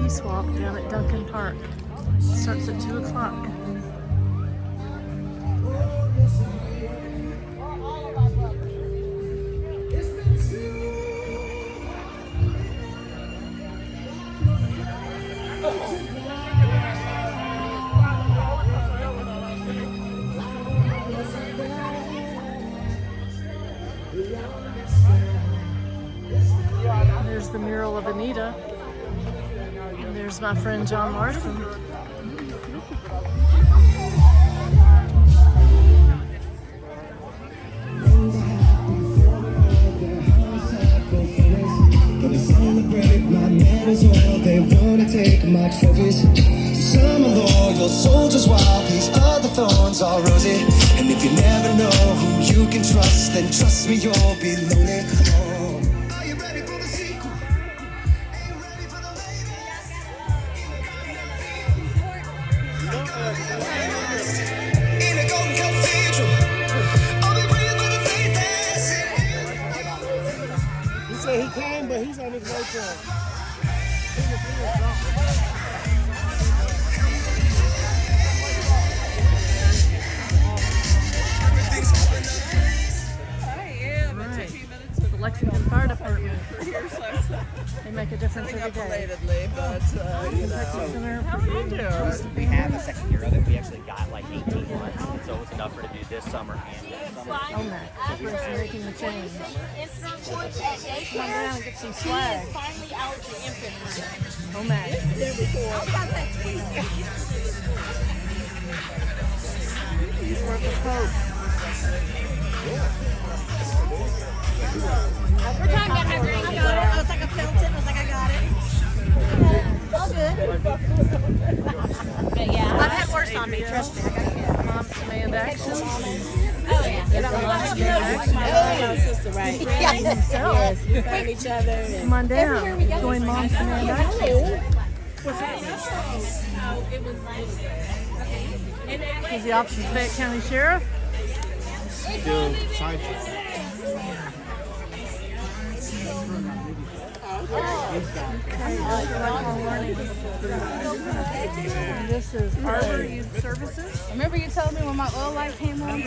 peace walk down at Duncan Park. Starts at 2 o'clock. There's the mural of Anita. And there's my friend John Larson. They wanna take my trophies. Some are loyal soldiers while these other thorns are rosy. And if you never know who you can trust, then trust me, you'll be lonely. Oh. Are you ready for the sequel? Are you ready for the latest? In a golden cathedral, I'll be praying for the faith that's in him. He said he can, but he's on his way to. Lexington Fire Department. They make a difference every day. But you know, How are you doing? We have a second year of it. We actually got like 18 months, and so it was enough for to do this summer and next summer. On that. We're making the change. Come on down and get some swag. Finally out to infant. Oh, Matt. He's worth the Pope. We're talking about my green. I got it. I was like, I felt it. I was like, I got it. All good. But yeah, I've had worse on me. Trust me. I got it. Mom's command action. Oh yeah. my sister, right? Himself. We found each other. And Come on down. Join Mom's command action. He's the Office of Fayette County Sheriff. Still side. And this is Arbor Youth Services. remember you told me when my oil light came on?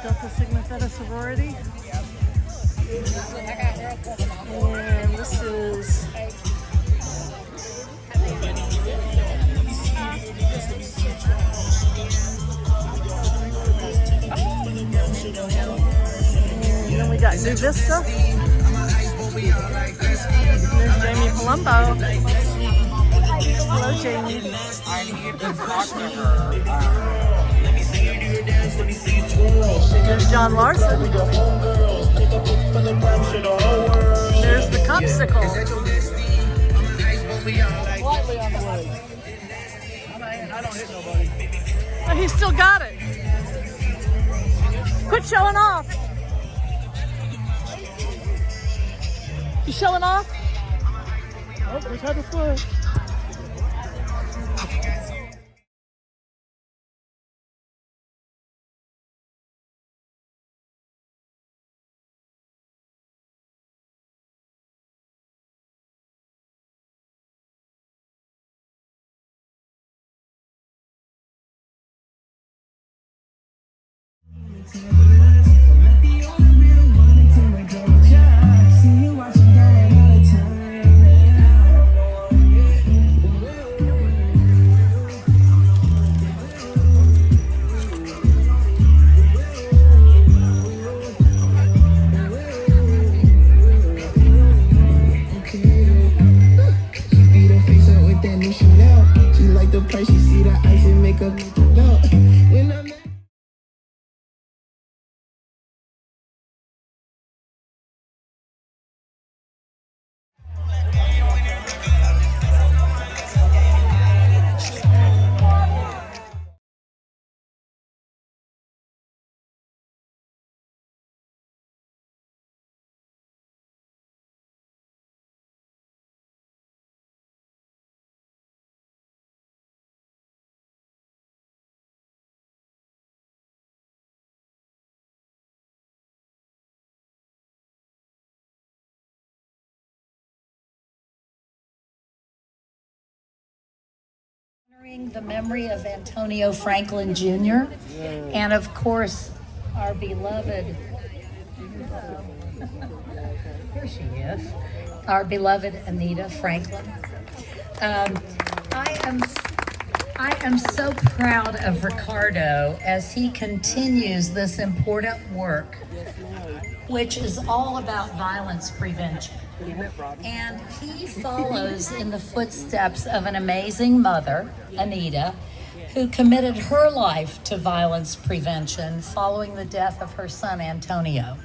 Delta Sigma Theta Sorority. And this is and then we got New Vista. And there's Jamie Palumbo. Hello, Jamie. There's John Larson. There's the Cupsicle. Slightly on the way. I don't hit nobody. Oh, he still got it. Quit showing off. You showing off? Oh, just had the foot. She like the price, she see the ice and make up. Honoring the memory of Antonio Franklin Jr. and of course our beloved, here she is, our beloved Anita Franklin. I am so proud of Ricardo as he continues this important work, which is all about violence prevention. And he follows in the footsteps of an amazing mother, Anita, who committed her life to violence prevention following the death of her son, Antonio.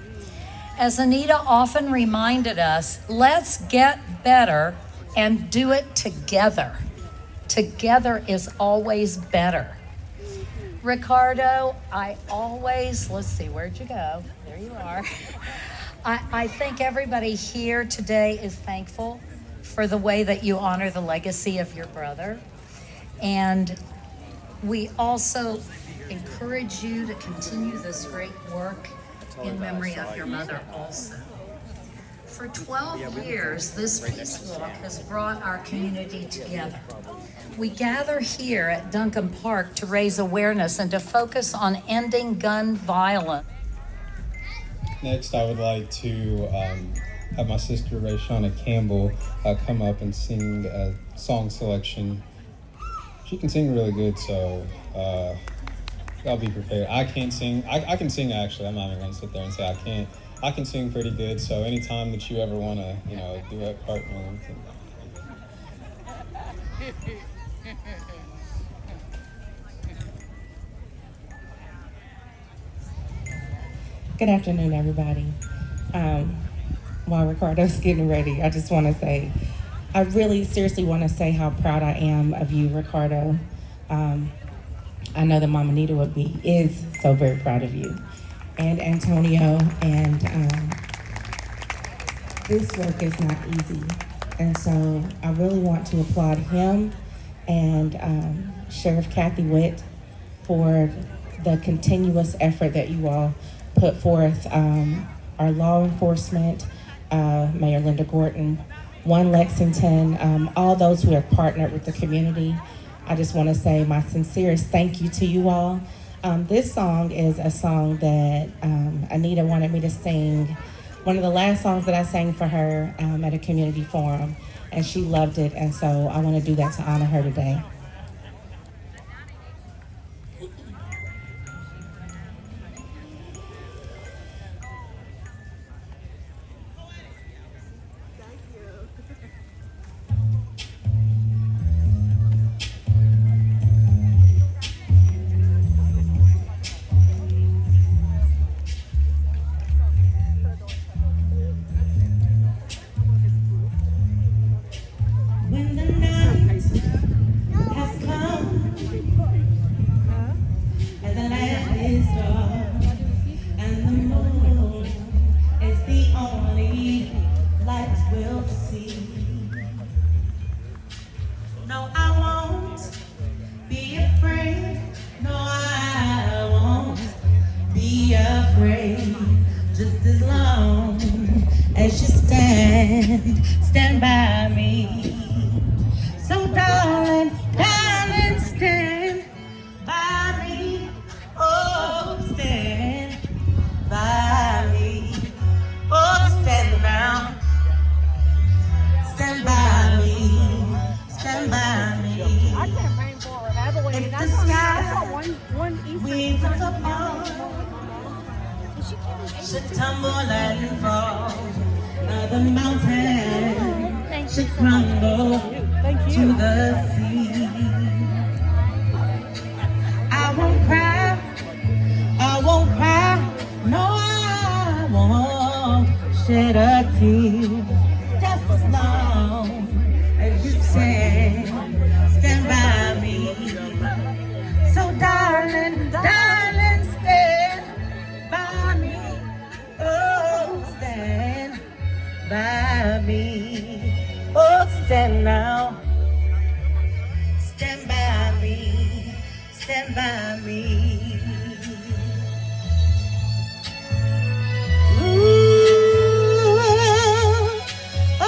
As Anita often reminded us, let's get better and do it together. Together is always better. Ricardo, let's see, where'd you go? There you are. I think everybody here today is thankful for the way that you honor the legacy of your brother. And we also encourage you to continue this great work in memory of your mother also. For 12 years, this peace walk has brought our community together. We gather here at Duncan Park to raise awareness and to focus on ending gun violence. Next, I would like to have my sister Rayshana Campbell come up and sing a song selection. She can sing really good, so I'll be prepared. I can't sing. I can sing actually. I'm not even gonna sit there and say I can't. I can sing pretty good. So anytime that you ever want to, do a partner. Good afternoon, everybody. While Ricardo's getting ready, I just want to say, I really seriously want to say how proud I am of you, Ricardo. I know that Mama Anita is so very proud of you. And Antonio, and this work is not easy. And so I really want to applaud him and Sheriff Kathy Witt for the continuous effort that you all put forth. Our law enforcement, Mayor Linda Gorton, One Lexington, all those who have partnered with the community. I just want to say my sincerest thank you to you all. This song is a song that Anita wanted me to sing. One of the last songs that I sang for her at a community forum, and she loved it, and so I want to do that to honor her today. When the night has come and the land is dark and the moon is the only light we'll see. No, I won't be afraid. No, I won't be afraid. Just as long as you stand by me. So darling, darling, stand by me. Oh, stand by me. Oh, stand now. Stand by me. Stand by me. I campaigned for it heavily. If That's the on, sky that's on one Easter. we look upon should tumble and fall, the mountain should crumble to the sea. I won't cry, no, I won't shed a tear. Just as long as you stand by me. So darling, darling, stand by me. Oh, stand by me. Oh, stand now. Stand by me. Stand by me. Ooh, oh,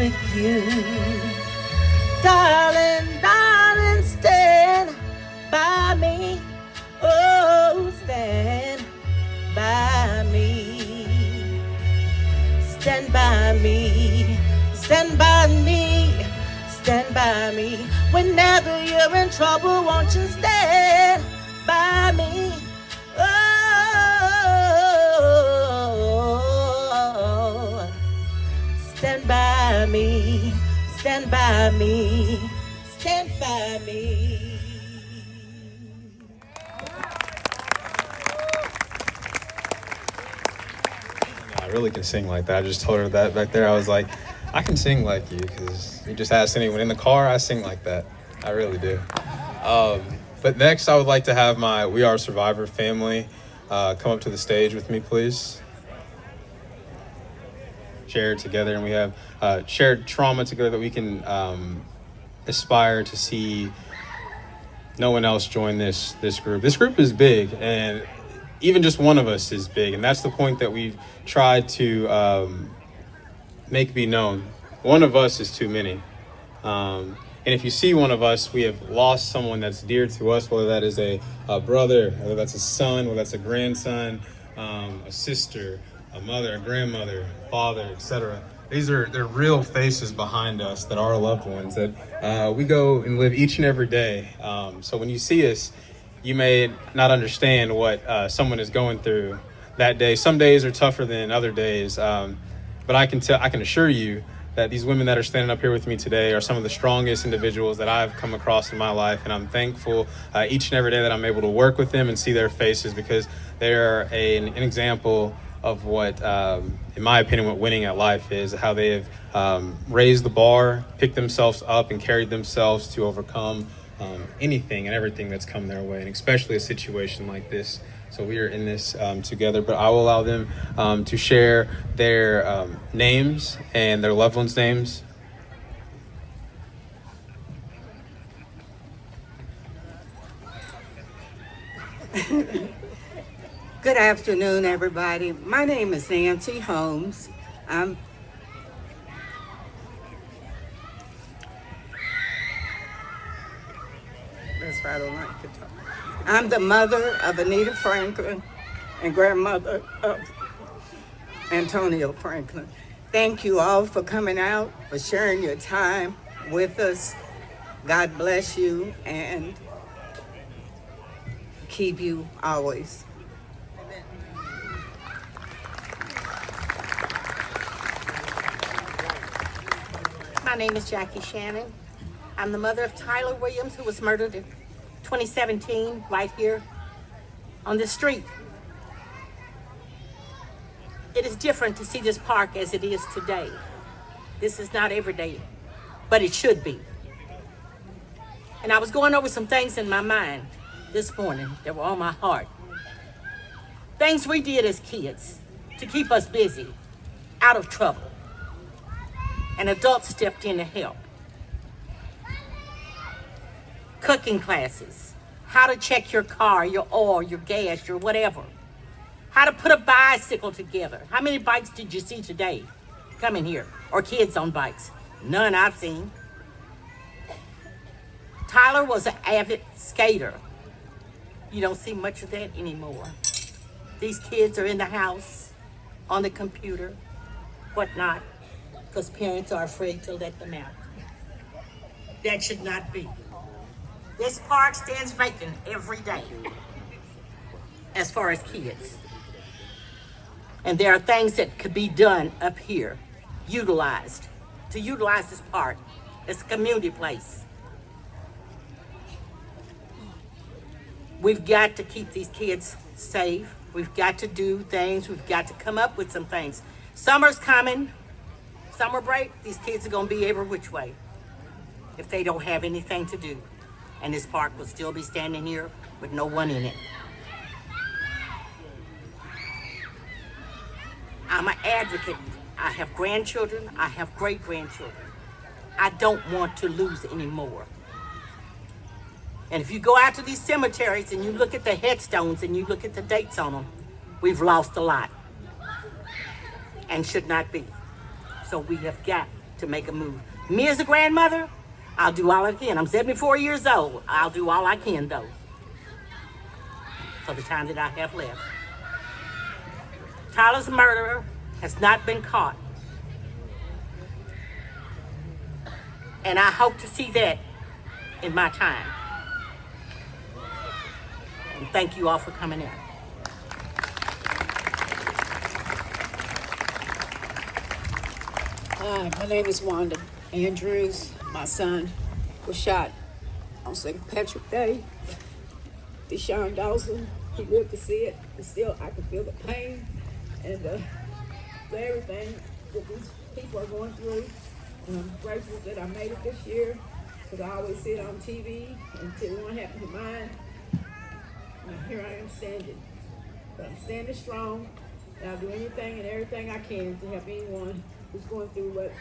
with you. Darling, darling, stand by me. Oh, stand by me. Stand by me. Stand by me. Stand by me. Whenever you're in trouble, won't you stand by me? Oh, stand by me. Stand by me. Stand by me. I really can sing like that. I just told her that back there. I was like, I can sing like you, because you just asked anyone in the car, I sing like that. I really do. But next, I would like to have my We Are Survivor family come up to the stage with me, please. Share together, and we have shared trauma together that we can aspire to see no one else join this group. This group is big, and even just one of us is big, and that's the point that we've tried to make be known. One of us is too many. And if you see one of us, we have lost someone that's dear to us, whether that is a brother, whether that's a son, whether that's a grandson, a sister, a mother, a grandmother, father, etc. They're real faces behind us that are loved ones that we go and live each and every day. So when you see us, you may not understand what someone is going through that day. Some days are tougher than other days, but I can assure you that these women that are standing up here with me today are some of the strongest individuals that I've come across in my life, and I'm thankful each and every day that I'm able to work with them and see their faces, because they're an example of what, in my opinion, what winning at life is, how they have raised the bar, picked themselves up, and carried themselves to overcome anything and everything that's come their way, and especially a situation like this. So we are in this together, but I will allow them to share their names and their loved ones' names. Good afternoon, everybody. My name is Nancy Holmes. That's why I don't like to talk. I'm the mother of Anita Franklin and grandmother of Antonio Franklin. Thank you all for coming out, for sharing your time with us. God bless you and keep you always. My name is Jackie Shannon. I'm the mother of Tyler Williams, who was murdered in 2017 right here on this street. It is different to see this park as it is today. This is not every day, but it should be. And I was going over some things in my mind this morning that were on my heart. Things we did as kids to keep us busy, out of trouble. And adults stepped in to help. Cooking classes, how to check your car, your oil, your gas, your whatever. How to put a bicycle together. How many bikes did you see today coming here? Or kids on bikes? None I've seen. Tyler was an avid skater. You don't see much of that anymore. These kids are in the house, on the computer, whatnot, because parents are afraid to let them out. That should not be. This park stands vacant every day as far as kids. And there are things that could be done up here, utilized, to utilize this park. It's a community place. We've got to keep these kids safe. We've got to do things. We've got to come up with some things. Summer's coming. Summer break, these kids are going to be every which way if they don't have anything to do. And this park will still be standing here with no one in it. I'm an advocate. I have grandchildren. I have great-grandchildren. I don't want to lose any more. And if you go out to these cemeteries and you look at the headstones and you look at the dates on them, we've lost a lot and should not be. So we have got to make a move. Me as a grandmother, I'll do all I can. I'm 74 years old. I'll do all I can, though, for the time that I have left. Tyler's murderer has not been caught. And I hope to see that in my time. And thank you all for coming in. Hi, my name is Wanda Andrews. My son was shot on St. Patrick's Day. Deshaun Dawson, he lived to see it, and still I can feel the pain and for everything that these people are going through. And I'm grateful that I made it this year, because I always see it on TV until one happened to mine. And here I am standing. But I'm standing strong, and I'll do anything and everything I can to help anyone who's going through what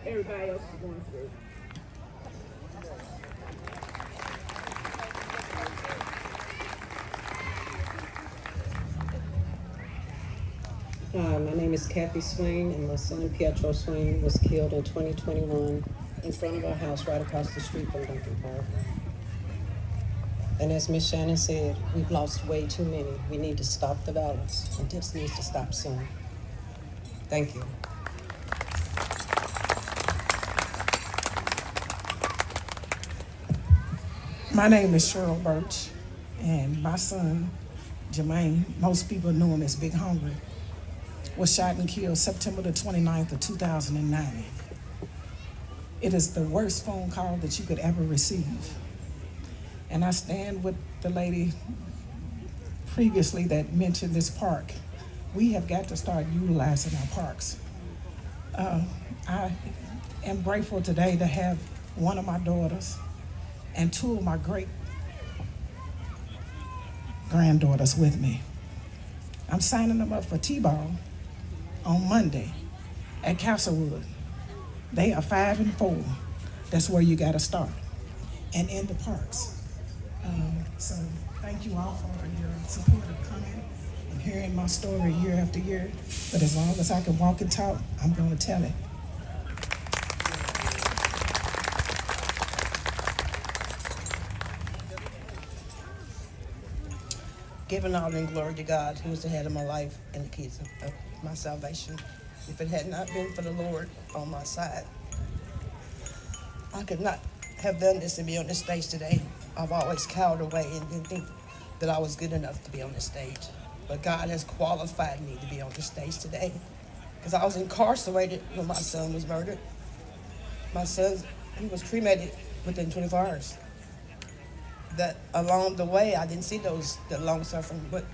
everybody else is going through. Hi, my name is Kathy Swain, and my son Pietro Swain was killed in 2021 in front of our house right across the street from Duncan Park. And as Miss Shannon said, we've lost way too many. We need to stop the violence, and this needs to stop soon. Thank you. My name is Cheryl Birch, and my son, Jermaine, most people knew him as Big Hungry, was shot and killed September the 29th of 2009. It is the worst phone call that you could ever receive. And I stand with the lady previously that mentioned this park. We have got to start utilizing our parks. I am grateful today to have one of my daughters and two of my great granddaughters with me. I'm signing them up for T-ball on Monday at Castlewood. They are 5 and 4. That's where you gotta start. And in the parks. So thank you all for your support of coming and hearing my story year after year. But as long as I can walk and talk, I'm gonna tell it. Giving all in glory to God, who is the head of my life and the keys of my salvation. If it had not been for the Lord on my side, I could not have done this and be on this stage today. I've always cowered away and didn't think that I was good enough to be on this stage. But God has qualified me to be on this stage today, because I was incarcerated when my son was murdered. My son, he was cremated within 24 hours. That along the way, I didn't see the long suffering, but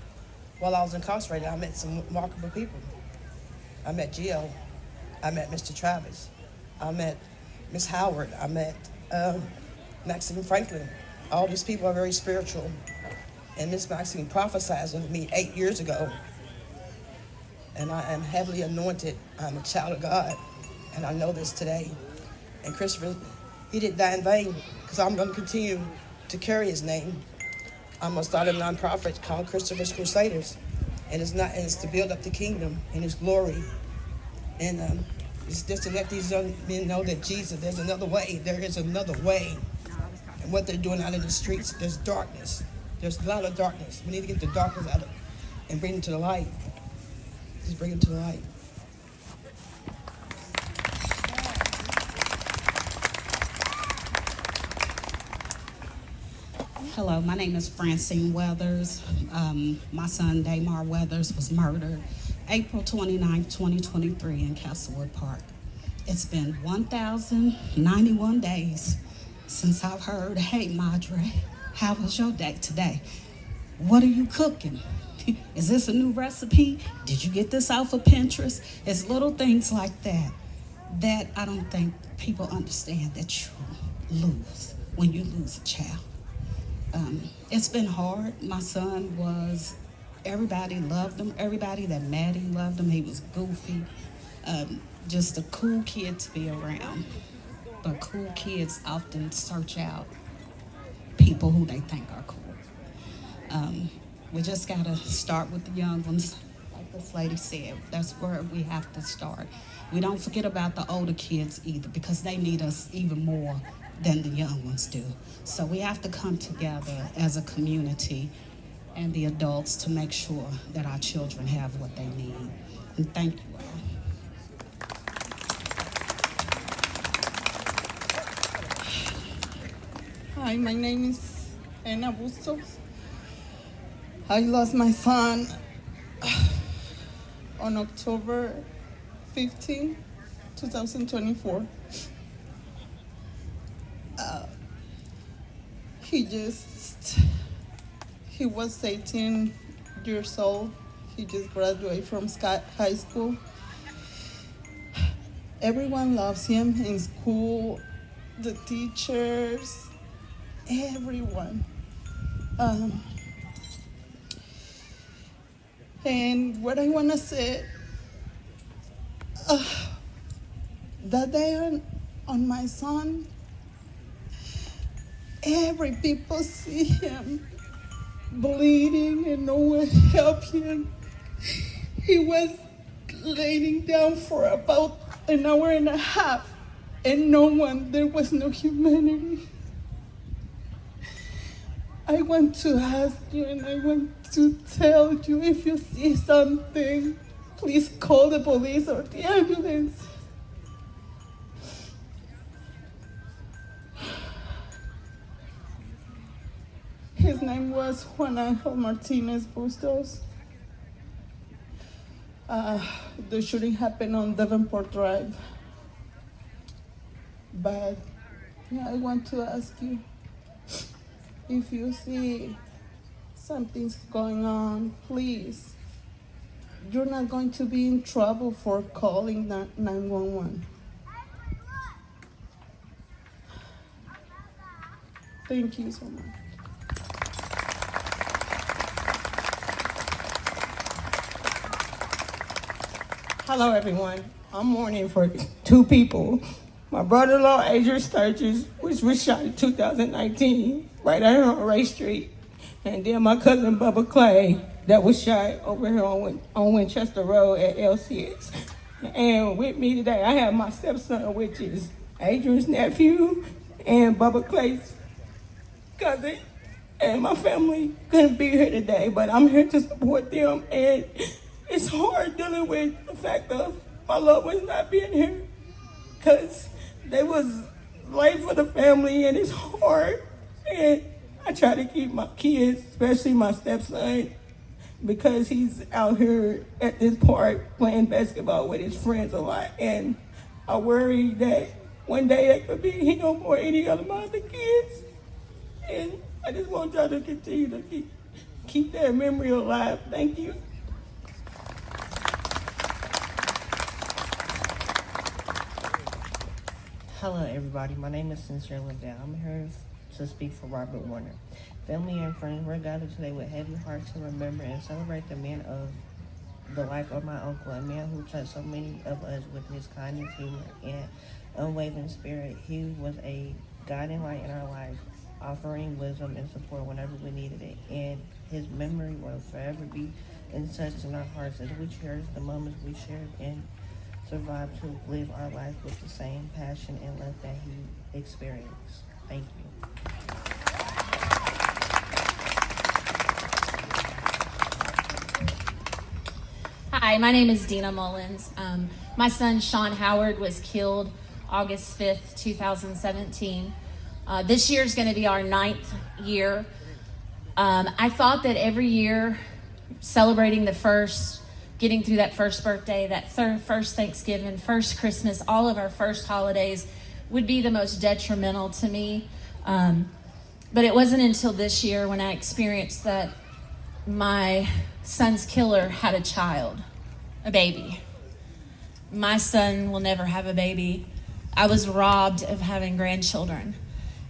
while I was incarcerated, I met some remarkable people. I met Gio, I met Mr. Travis, I met Miss Howard, I met Maxine Franklin. All these people are very spiritual. And Miss Maxine prophesied of me 8 years ago. And I am heavily anointed. I'm a child of God, and I know this today. And Christopher, he didn't die in vain, because I'm going to continue to carry his name. I'm going to start a nonprofit called Christopher's Crusaders. And it's to build up the kingdom and his glory. And it's just to let these young men know that Jesus, there's another way. There is another way. And what they're doing out in the streets, there's darkness. There's a lot of darkness. We need to get the darkness out of it and bring it to the light. Just bring it to the light. Hello, my name is Francine Weathers. My son, Damar Weathers, was murdered April 29, 2023 in Castlewood Park. It's been 1,091 days since I've heard, "Hey, Madre, how was your day today? What are you cooking? Is this a new recipe? Did you get this off of Pinterest?" It's little things like that that I don't think people understand that you lose when you lose a child. It's been hard. My son was, everybody loved him. Everybody that met him loved him. He was goofy, just a cool kid to be around. But cool kids often search out people who they think are cool. We just gotta start with the young ones, like like this lady said, that's where we have to start. We don't forget about the older kids either, because they need us even more than the young ones do. So we have to come together as a community and the adults to make sure that our children have what they need. And thank you all. Hi, my name is Ana Bustos. I lost my son on October 15, 2024. He was 18 years old. He just graduated from high school. Everyone loves him in school, the teachers, everyone. And what I want to say, that day on my son, every people see him bleeding and no one helped him. He was laying down for about an hour and a half and there was no humanity. I want to ask you and I want to tell you, if you see something, please call the police or the ambulance. His name was Juan Angel Martinez Bustos. The shooting happened on Davenport Drive. But yeah, I want to ask you, if you see something's going on, please, you're not going to be in trouble for calling 911. Thank you so much. Hello, everyone. I'm mourning for two people. My brother-in-law, Adrian Sturgis, which was shot in 2019, right out here on Ray Street. And then my cousin, Bubba Clay, that was shot over here on Winchester Road at LCS. And with me today, I have my stepson, which is Adrian's nephew, and Bubba Clay's cousin. And my family couldn't be here today, but I'm here to support them. And it's hard dealing with the fact of my loved ones not being here, because they was life for the family, and it's hard. And I try to keep my kids, especially my stepson, because he's out here at this park playing basketball with his friends a lot. And I worry that one day that could be he no more any other of the kids. And I just want y'all to continue to keep that memory alive. Thank you. Hello, everybody. My name is Sincere Liddell. I'm here to speak for Robert Warner. Family and friends, we're gathered today with heavy hearts to remember and celebrate the man of the life of my uncle, a man who touched so many of us with his kindness, humor, and unwavering spirit. He was a guiding light in our lives, offering wisdom and support whenever we needed it. And his memory will forever be etched in our hearts as we cherish the moments we shared and survive to live our life with the same passion and love that he experienced. Thank you. Hi, my name is Dina Mullins. My son Sean Howard was killed August 5th, 2017. This year is going to be our 9th year. I thought that every year, celebrating the first, getting through that first birthday, that first Thanksgiving, first Christmas, all of our first holidays would be the most detrimental to me. But it wasn't until this year when I experienced that my son's killer had a child, a baby. My son will never have a baby. I was robbed of having grandchildren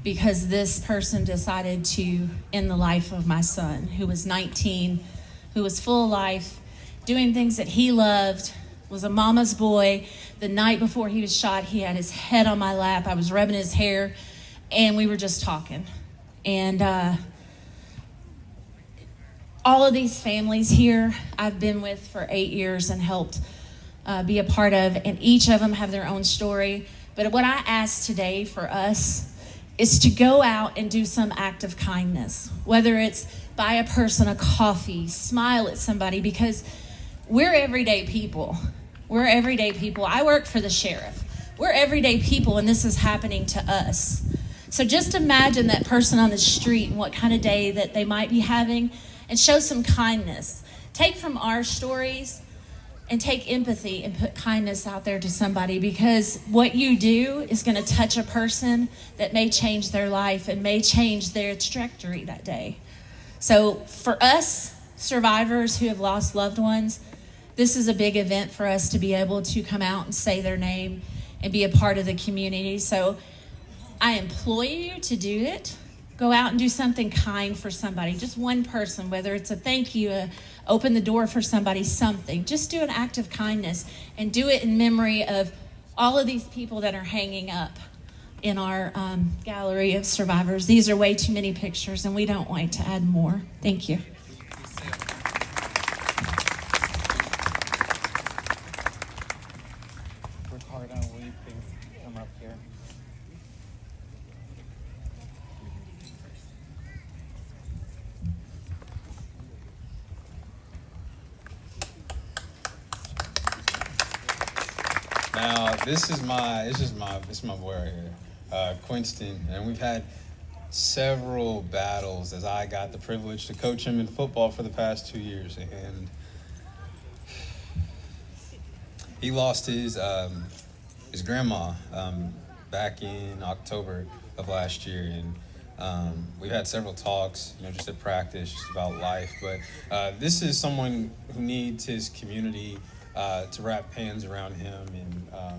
because this person decided to end the life of my son, who was 19, who was full of life, doing things that he loved, was a mama's boy. The night before he was shot, he had his head on my lap. I was rubbing his hair, and we were just talking. And all of these families here I've been with for 8 years and helped be a part of, and each of them have their own story. But what I ask today for us is to go out and do some act of kindness, whether it's buy a person a coffee, smile at somebody, because we're everyday people. We're everyday people. I work for the sheriff. We're everyday people, and this is happening to us. So just imagine that person on the street and what kind of day that they might be having, and show some kindness. Take from our stories and take empathy and put kindness out there to somebody, because what you do is going to touch a person that may change their life and may change their trajectory that day. So for us survivors who have lost loved ones, this is a big event for us to be able to come out and say their name and be a part of the community. So I implore you to do it. Go out and do something kind for somebody, just one person, whether it's a thank you, open the door for somebody, something. Just do an act of kindness and do it in memory of all of these people that are hanging up in our gallery of survivors. These are way too many pictures, and we don't want to add more. Thank you. Ricardo, will you please come up here? Now, this is my boy right here, Quinston, and we've had several battles as I got the privilege to coach him in football for the past 2 years, and he lost his grandma back in October of last year, and we've had several talks, just at practice, just about life. But this is someone who needs his community to wrap hands around him and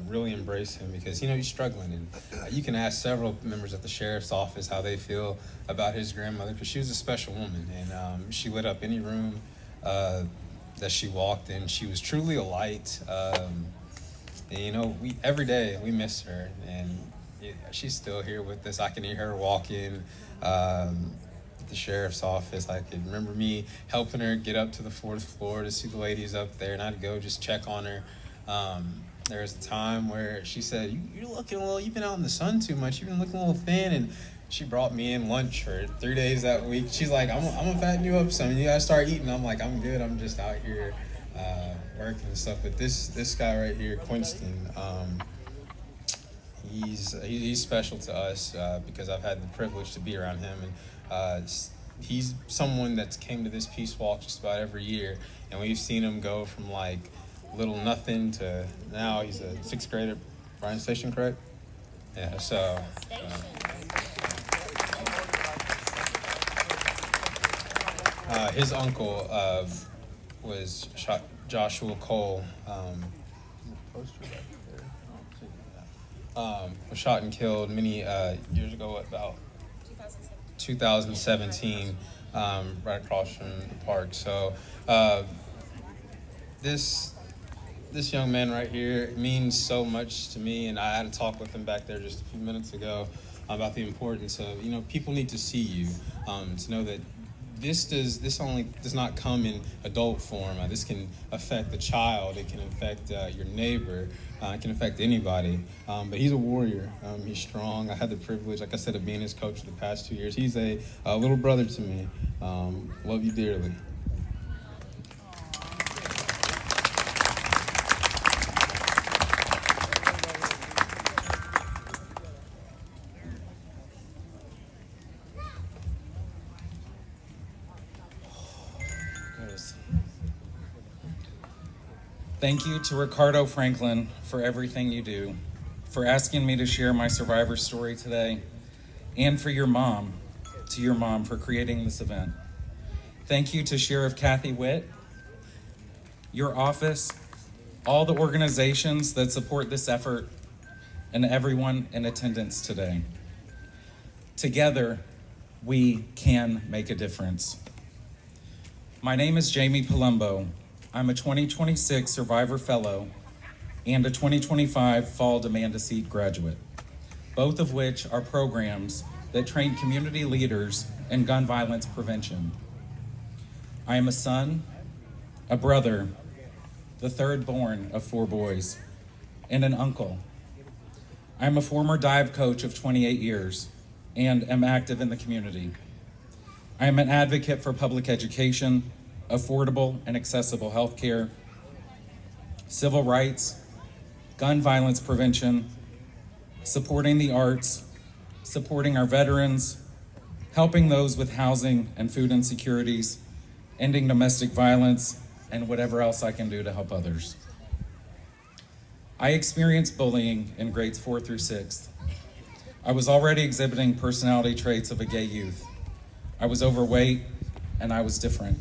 really embrace him, because he's struggling. And you can ask several members at the sheriff's office how they feel about his grandmother, because she was a special woman, and she lit up any room that she walked in. She was truly a light. And we every day we miss her, and she's still here with us. I can hear her walking the sheriff's office. I could remember me helping her get up to the 4th floor to see the ladies up there, and I'd go just check on her. There was a time where she said, you're looking a little, you've been out in the sun too much, you've been looking a little thin, and she brought me in lunch for 3 days that week. She's like, I'm gonna fatten you up some, you gotta start eating. I'm like, I'm good, I'm just out here working and stuff. But this guy right here, Quinston, he's special to us because I've had the privilege to be around him, and he's someone that's came to this peace walk just about every year, and we've seen him go from like little nothing to now he's a 6th grader. Bryan Station, correct? Yeah. So. His uncle was shot. Joshua Cole was shot and killed many years ago, about 2017, right across from the park. So this young man right here means so much to me, and I had a talk with him back there just a few minutes ago about the importance of, people need to see you, to know that this only does not come in adult form. This can affect the child. It can affect your neighbor. It can affect anybody. But he's a warrior. He's strong. I had the privilege, like I said, of being his coach for the past 2 years. He's a little brother to me. Love you dearly. Thank you to Ricardo Franklin for everything you do, for asking me to share my survivor story today, and for your mom, for creating this event. Thank you to Sheriff Kathy Witt, your office, all the organizations that support this effort, and everyone in attendance today. Together, we can make a difference. My name is Jamie Palumbo. I'm a 2026 Survivor Fellow and a 2025 Fall Demand a Seat graduate, both of which are programs that train community leaders in gun violence prevention. I am a son, a brother, the third born of 4 boys, and an uncle. I am a former dive coach of 28 years and am active in the community. I am an advocate for public education, affordable and accessible health care, civil rights, gun violence prevention, supporting the arts, supporting our veterans, helping those with housing and food insecurities, ending domestic violence, and whatever else I can do to help others. I experienced bullying in grades 4 through 6. I was already exhibiting personality traits of a gay youth. I was overweight, and I was different.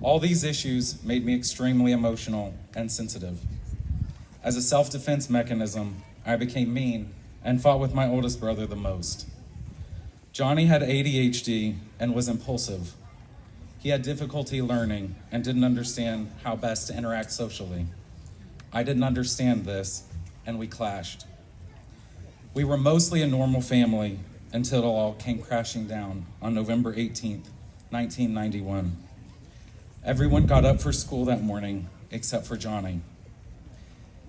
All these issues made me extremely emotional and sensitive. As a self-defense mechanism, I became mean and fought with my oldest brother the most. Johnny had ADHD and was impulsive. He had difficulty learning and didn't understand how best to interact socially. I didn't understand this, and we clashed. We were mostly a normal family until it all came crashing down on November 18th, 1991. Everyone got up for school that morning except for Johnny.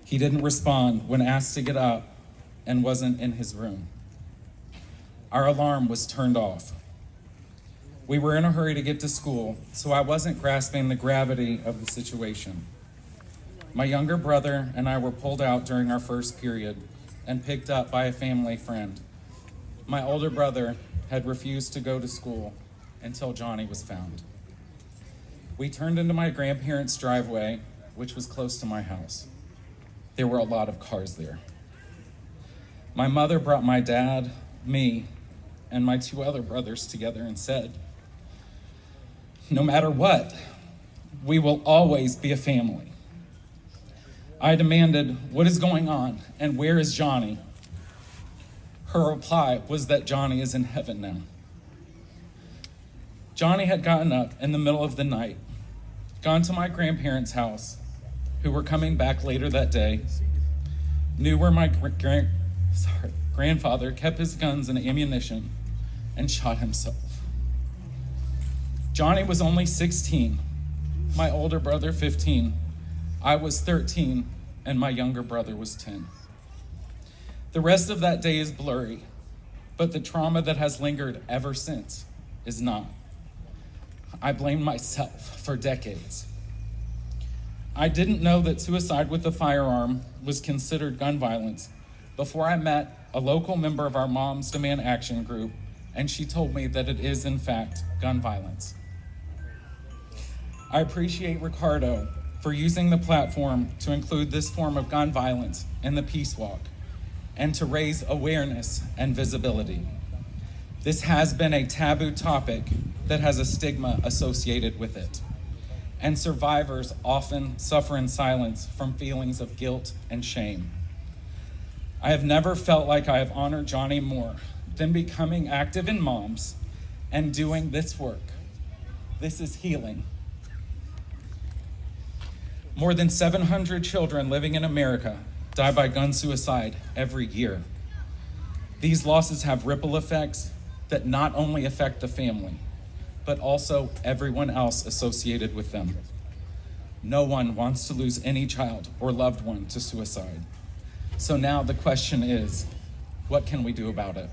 He didn't respond when asked to get up and wasn't in his room. Our alarm was turned off. We were in a hurry to get to school, so I wasn't grasping the gravity of the situation. My younger brother and I were pulled out during our first period and picked up by a family friend. My older brother had refused to go to school until Johnny was found. We turned into my grandparents' driveway, which was close to my house. There were a lot of cars there. My mother brought my dad, me, and my 2 other brothers together and said, "No matter what, we will always be a family." I demanded, "What is going on, and where is Johnny?" Her reply was that Johnny is in heaven now. Johnny had gotten up in the middle of the night, gone to my grandparents' house, who were coming back later that day, knew where my grandfather kept his guns and ammunition, and shot himself. Johnny was only 16, my older brother 15, I was 13, and my younger brother was 10. The rest of that day is blurry, but the trauma that has lingered ever since is not. I blamed myself for decades. I didn't know that suicide with a firearm was considered gun violence before I met a local member of our Moms Demand Action group, and she told me that it is, in fact, gun violence. I appreciate Ricardo for using the platform to include this form of gun violence in the Peace Walk and to raise awareness and visibility. This has been a taboo topic that has a stigma associated with it, and survivors often suffer in silence from feelings of guilt and shame. I have never felt like I have honored Johnny more than becoming active in Moms and doing this work. This is healing. More than 700 children living in America die by gun suicide every year. These losses have ripple effects that not only affect the family, but also everyone else associated with them. No one wants to lose any child or loved one to suicide. So now the question is, what can we do about it?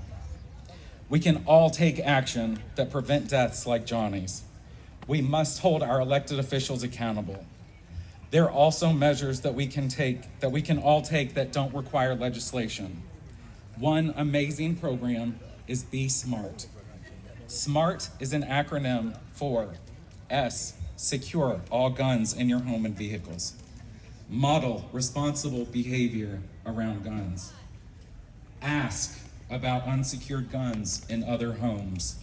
We can all take action that prevent deaths like Johnny's. We must hold our elected officials accountable. There are also measures that we can all take that don't require legislation. One amazing program is Be Smart. SMART is an acronym for S, secure all guns in your home and vehicles. Model responsible behavior around guns. Ask about unsecured guns in other homes.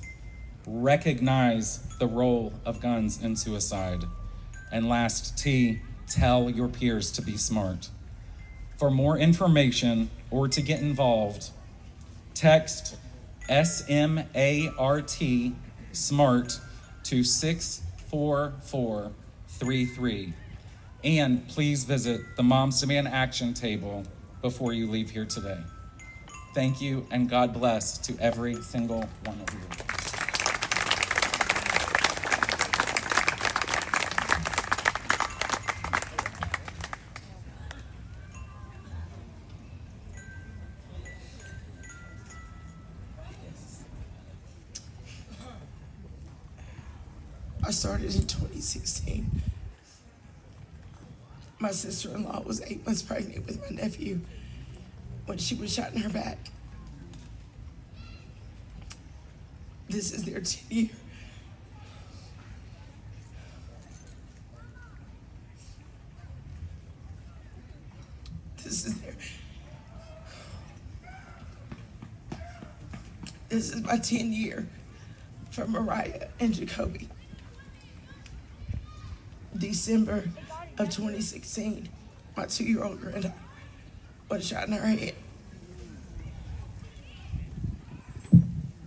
Recognize the role of guns in suicide. And last, T, tell your peers to be smart. For more information or to get involved, text SMART, SMART, to 64433. And please visit the Moms Demand Action table before you leave here today. Thank you, and God bless to every single one of you. I started in 2016. My sister-in-law was 8 months pregnant with my nephew when she was shot in her back. This is their 10th year. This is my 10th year for Mariah and Jacoby. December of 2016, my 2-year-old granddaughter was shot in her head.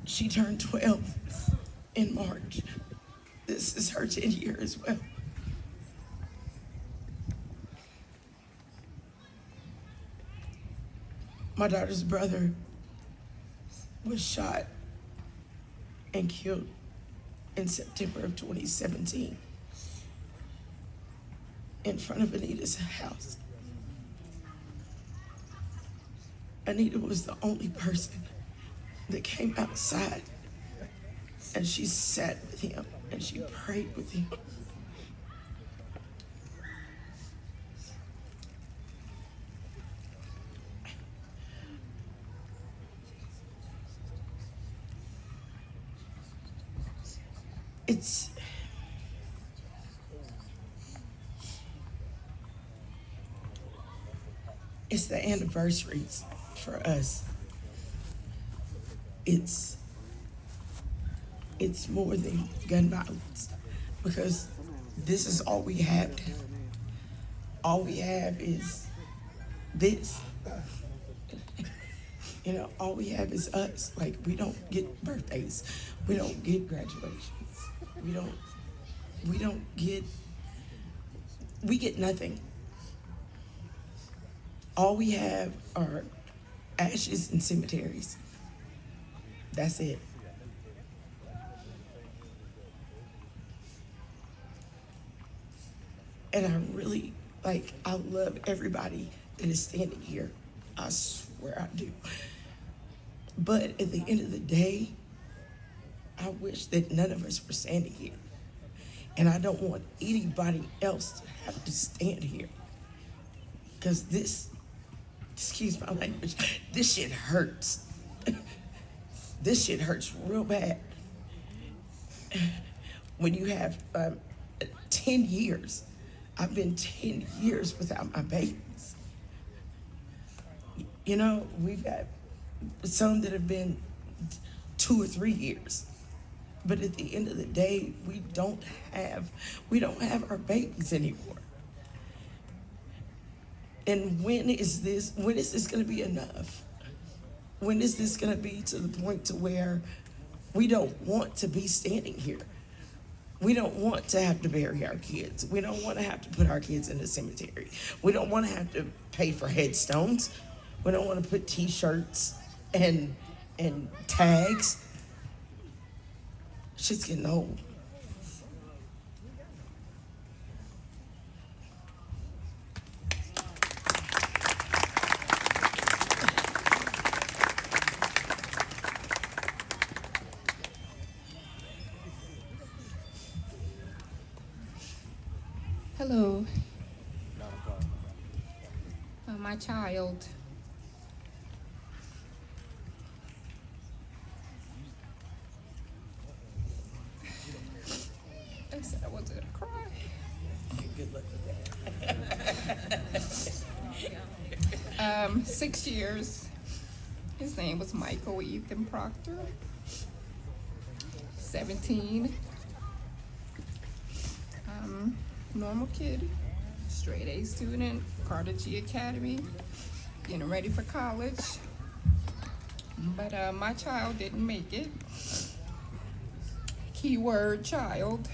She turned 12 in March. This is her 10th year as well. My daughter's brother was shot and killed in September of 2017 in front of Anita's house. Anita was the only person that came outside, and she sat with him and she prayed with him. It's the anniversaries for us. It's more than gun violence, because this is all we have now. All we have is this. You know, all we have is us. Like, we don't get birthdays. We don't get graduations. We get nothing. All we have are ashes and cemeteries. That's it. And I really, I love everybody that is standing here. I swear I do. But at the end of the day, I wish that none of us were standing here. And I don't want anybody else to have to stand here. Because this, excuse my language, this shit hurts. This shit hurts real bad. When you have 10 years, I've been 10 years without my babies. You know, we've got some that have been 2 or 3 years. But at the end of the day, we don't have our babies anymore. And when is this gonna be enough? When is this gonna be to the point to where we don't want to be standing here? We don't want to have to bury our kids. We don't want to have to put our kids in the cemetery. We don't want to have to pay for headstones. We don't want to put T-shirts and tags. Shit's getting old. Hello. My child. They said I wasn't gonna cry. Good luck with that. 6 years. His name was Michael Ethan Proctor. 17. Normal kid, straight A student, Carter G Academy, getting ready for college. But my child didn't make it. Keyword child.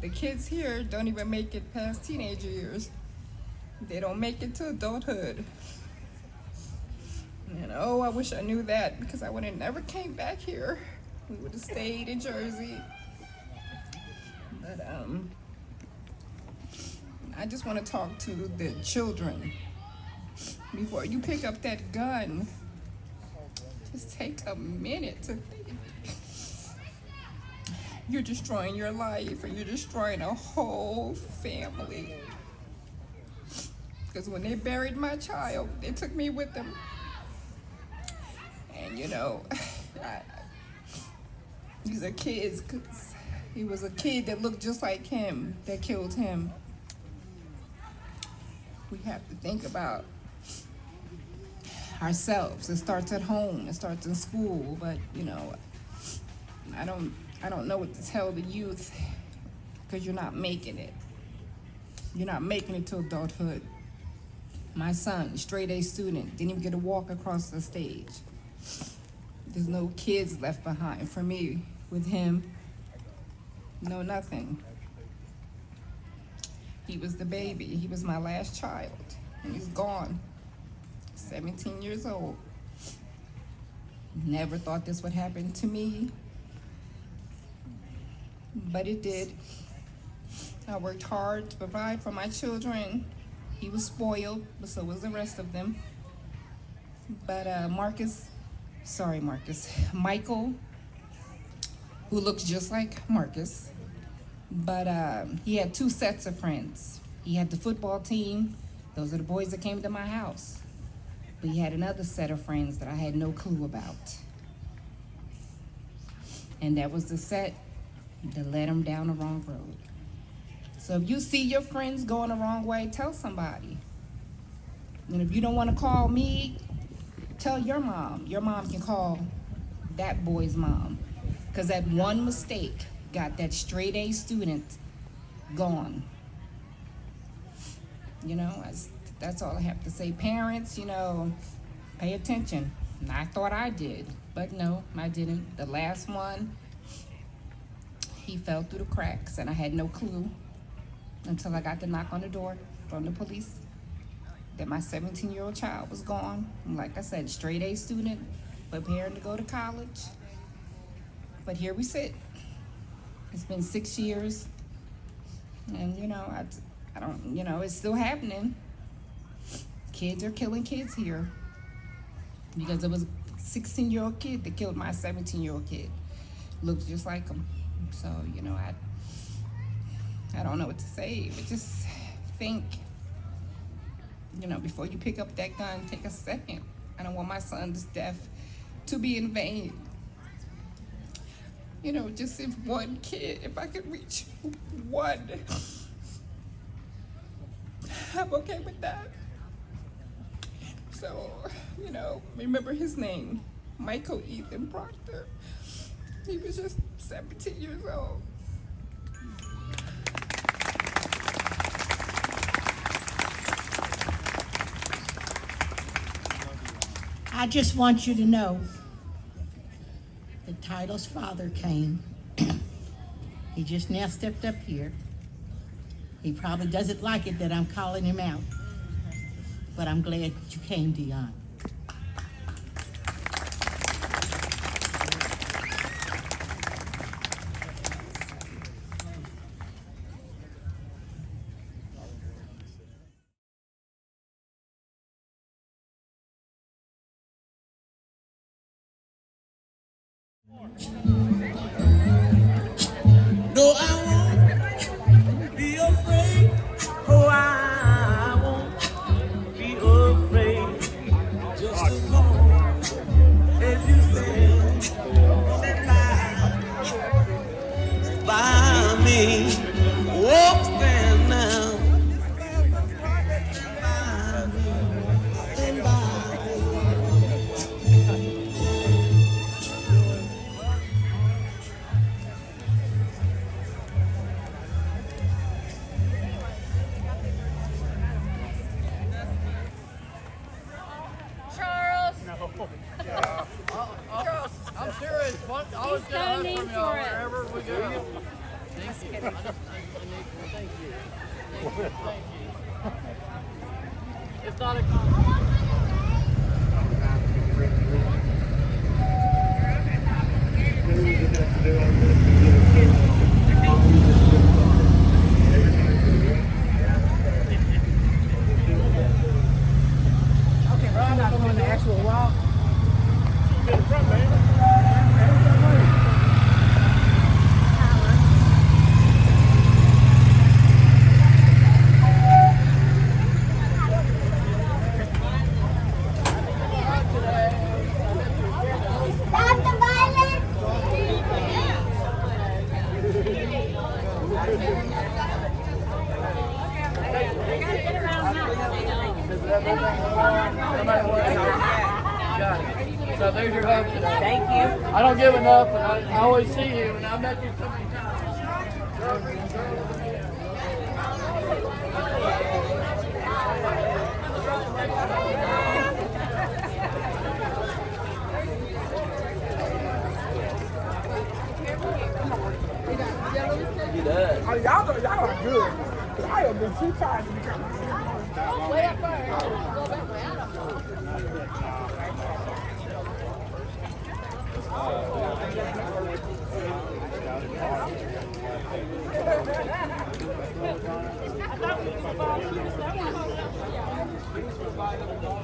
The kids here don't even make it past teenage years. They don't make it to adulthood. And oh, I wish I knew that, because I would have never came back here. We would have stayed in Jersey. But I just want to talk to the children. Before you pick up that gun, just take a minute to think. you're destroying your life and you're destroying a whole family. Because when they buried my child, they took me with them. And you know, these are kids, because he was a kid that looked just like him that killed him. We have to think about ourselves. It starts at home, it starts in school, but you know, I don't know what to tell the youth, because you're not making it. You're not making it to adulthood. My son, straight A student, didn't even get to walk across the stage. There's no kids left behind for me with him. No, nothing. He was the baby. He was my last child, and he's gone. 17 years old. Never thought this would happen to me, but it did. I worked hard to provide for my children. He was spoiled, but so was the rest of them. But Michael, who looks just like Marcus, but he had two sets of friends. He had the football team. Those are the boys that came to my house. But he had another set of friends that I had no clue about. And that was the set that led him down the wrong road. So if you see your friends going the wrong way, tell somebody. And if you don't want to call me, tell your mom. Your mom can call that boy's mom. Because that one mistake got that straight A student gone. You know, that's all I have to say. Parents, you know, pay attention. And I thought I did, but no, I didn't. The last one, he fell through the cracks, and I had no clue until I got the knock on the door from the police that my 17-year-old child was gone. And like I said, straight A student, preparing to go to college. But here we sit. It's been 6 years, and you know, I don't, you know, it's still happening. Kids are killing kids here because it was a 16-year-old kid that killed my 17-year-old kid. Looks just like him. So, you know, I don't know what to say, but just think, you know, before you pick up that gun, take a second. I don't want my son's death to be in vain. You know, just if one kid, if I could reach one, I'm okay with that. So, you know, remember his name, Michael Ethan Proctor. He was just 17 years old. I just want you to know that Title's father came. He just now stepped up here. He probably doesn't like it that I'm calling him out, but I'm glad that you came, Dion. No, I won't be afraid. Oh, I won't be afraid. Just as long as you stand by me. Oh, stand now. Stand by I'm serious. I was going to hunt from y'all wherever we go. Thank you. Thank you. It's not a compliment. Okay, but I'm not doing the actual walk. Get in front, baby. Thank you. I don't give enough, and I always see you, and I met you so many times. He does. Oh, y'all are good. 'Cause I have been 2 times to become Way up there. I thought we were going to